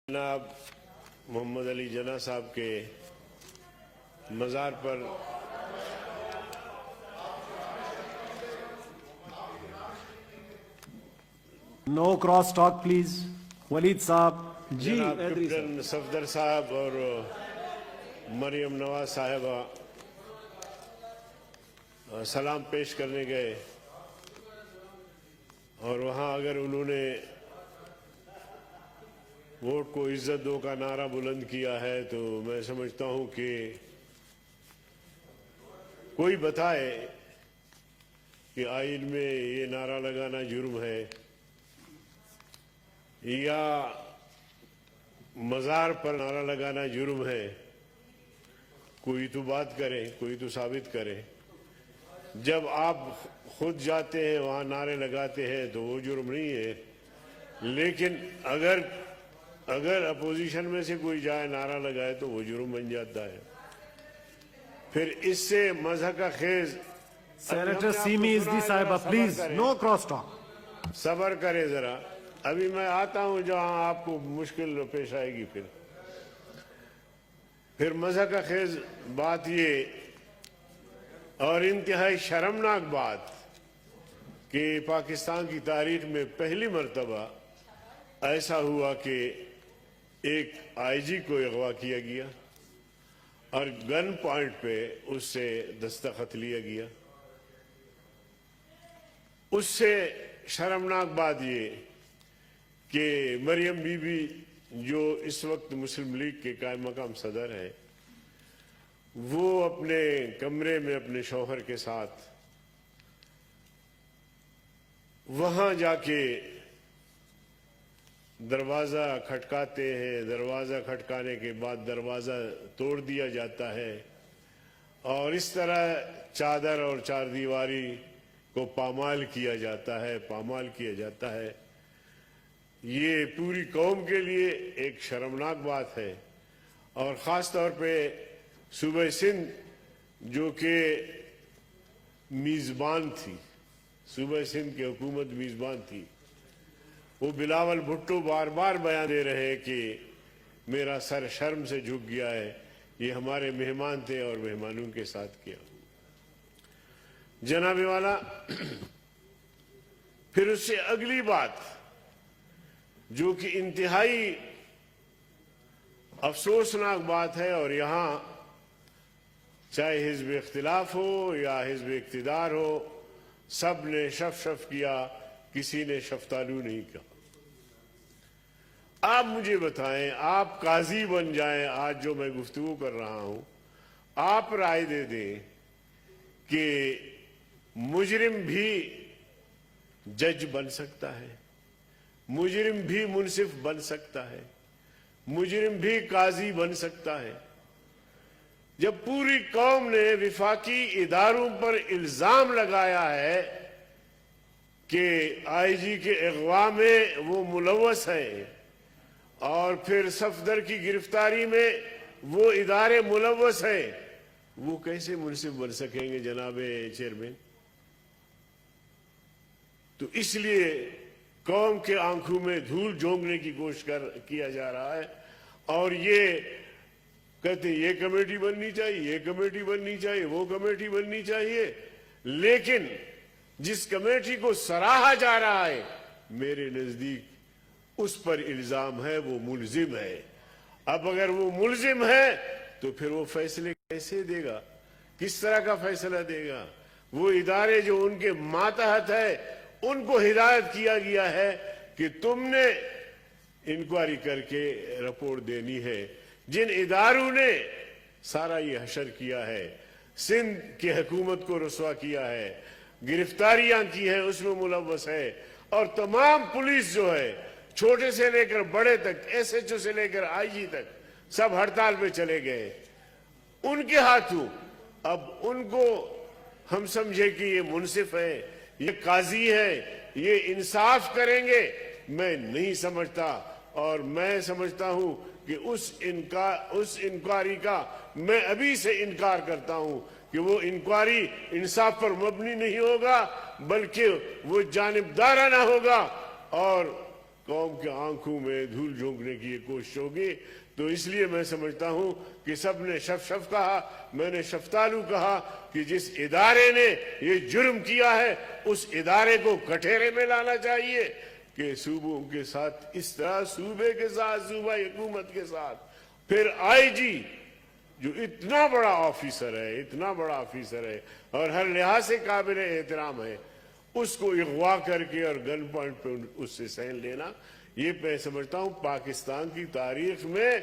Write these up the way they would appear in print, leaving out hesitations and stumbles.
जनाब मोहम्मद अली जना साहब के मज़ार पर no cross talk please. Waleed साहब जी, जनाब कैप्टन सफदर साहब और मरियम नवाज साहिबा सलाम पेश करने गए और वहाँ अगर उन्होंने वोट को इज्जत दो का नारा बुलंद किया है तो मैं समझता हूं कि कोई बताए कि आइन में ये नारा लगाना जुर्म है या मज़ार पर नारा लगाना जुर्म है। कोई तो बात करे, कोई तो साबित करे। जब आप खुद जाते हैं वहां नारे लगाते हैं तो वो जुर्म नहीं है, लेकिन अगर अपोजिशन में से कोई जाए नारा लगाए तो वो जुर्म बन जाता है। फिर इससे मज़हब का खेज। सेनेटर सीमी इज़्दी साहिबा प्लीज, नो क्रॉस टॉक। सब्र करे जरा, अभी मैं आता हूं जहां आपको मुश्किल पेश आएगी। फिर मज़हब का खेज बात ये और इंतहाई शर्मनाक बात कि पाकिस्तान की तारीख में पहली मर्तबा ऐसा हुआ कि एक आईजी को अगवा किया गया और गन पॉइंट पे उससे दस्तखत लिया गया। उससे शर्मनाक बात ये कि मरियम बीबी जो इस वक्त मुस्लिम लीग के कायम मकाम सदर है, वो अपने कमरे में अपने शौहर के साथ वहां जाके दरवाज़ा खटकाते हैं। दरवाज़ा खटकाने के बाद दरवाज़ा तोड़ दिया जाता है और इस तरह चादर और चारदीवारी को पामाल किया जाता है। ये पूरी कौम के लिए एक शर्मनाक बात है और ख़ास तौर पे सूबे सिंध जो कि मीज़बान थी, सूबे सिंध की हुकूमत मीज़बान थी, वो बिलावल भुट्टो बार बार बयान दे रहे हैं कि मेरा सर शर्म से झुक गया है, ये हमारे मेहमान थे और मेहमानों के साथ किया। जनाबे वाला, फिर उससे अगली बात जो कि इंतहाई अफसोसनाक बात है, और यहां चाहे हिज़्ब इख्तिलाफ हो या हिज़्ब इक़्तिदार हो, सब ने शफ किया, किसी ने शफ्तालू नहीं कहा। आप मुझे बताएं, आप काजी बन जाएं, आज जो मैं गुफ्तगू कर रहा हूं, आप राय दे दें कि मुजरिम भी जज बन सकता है, मुजरिम भी मुनसिफ बन सकता है, मुजरिम भी काजी बन सकता है। जब पूरी कौम ने विफाकी इदारों पर इल्जाम लगाया है कि आईजी के अगवा में वो मुलव्वस है और फिर सफदर की गिरफ्तारी में वो इदारे मुलव्वस है, वो कैसे मुनसिफ बन सकेंगे जनाबे चेयरमैन? तो इसलिए कौम के आंखों में धूल झोंकने की कोशिश किया जा रहा है और ये कहते ये कमेटी बननी चाहिए, ये कमेटी बननी चाहिए, वो कमेटी बननी चाहिए, लेकिन जिस कमेटी को सराहा जा रहा है, मेरे नजदीक उस पर इल्जाम है वो मुलजिम है। अब अगर वो मुलजिम है तो फिर वो फैसले कैसे देगा, किस तरह का फैसला देगा? वो इदारे जो उनके मातहत है उनको हिदायत किया गया है कि तुमने इंक्वायरी करके रिपोर्ट देनी है। जिन इदारों ने सारा ये हशर किया है, सिंध की हुकूमत को रुसवा किया है, गिरफ्तारियां की है, उसमें मुलव्वस है, और तमाम पुलिस जो है छोटे से लेकर बड़े तक, एसएचओ से लेकर आईजी तक, सब हड़ताल पे चले गए उनके हाथों। अब उनको हम समझे कि ये मुनसिफ है, ये काजी है, ये इंसाफ करेंगे, मैं नहीं समझता। और मैं समझता हूं कि उस इंक्वायरी का मैं अभी से इनकार करता हूं कि वो इंक्वायरी इंसाफ पर मबनी नहीं होगा, बल्कि वो जानिबदाराना होगा और कौम के आंखों में धूल झोंकने की ये कोशिश होगी। तो इसलिए मैं समझता हूं कि सबने शफ कहा, मैंने शफ्तालू कहा कि जिस इदारे ने ये जुर्म किया है उस इदारे को कटहरे में लाना चाहिए कि सूबों के साथ इस तरह, सूबे के साथ, सूबाई हुकूमत के साथ, फिर आईजी जो इतना बड़ा ऑफिसर है, इतना बड़ा ऑफिसर है और हर लिहाज से काबिल एहतराम है, उसको अगवा करके और गन पॉइंट पे उससे साइन लेना, ये मैं समझता हूं पाकिस्तान की तारीख में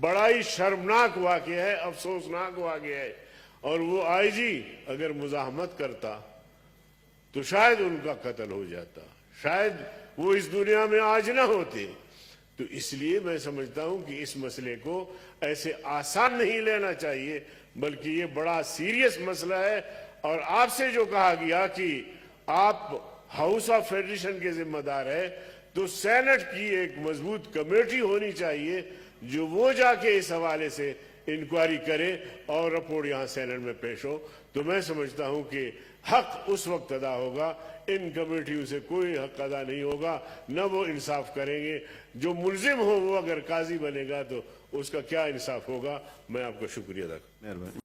बड़ा ही शर्मनाक वाकया है, अफसोसनाक वाकया है। और वो आईजी अगर मुजाहमत करता तो शायद उनका कत्ल हो जाता, शायद वो इस दुनिया में आज ना होते। तो इसलिए मैं समझता हूं कि इस मसले को ऐसे आसान नहीं लेना चाहिए, बल्कि ये बड़ा सीरियस मसला है। और आपसे जो कहा गया कि आप हाउस ऑफ फेडरेशन के जिम्मेदार है, तो सेनेट की एक मजबूत कमेटी होनी चाहिए जो वो जाके इस हवाले से इंक्वायरी करे और रिपोर्ट यहां सेनेट में पेश हो। तो मैं समझता हूं कि हक उस वक्त अदा होगा, इन कमेटियों से कोई हक अदा नहीं होगा, न वो इंसाफ करेंगे। जो मुल्जिम हो वो अगर काजी बनेगा तो उसका क्या इंसाफ होगा। मैं आपको शुक्रिया अदा करता हूं।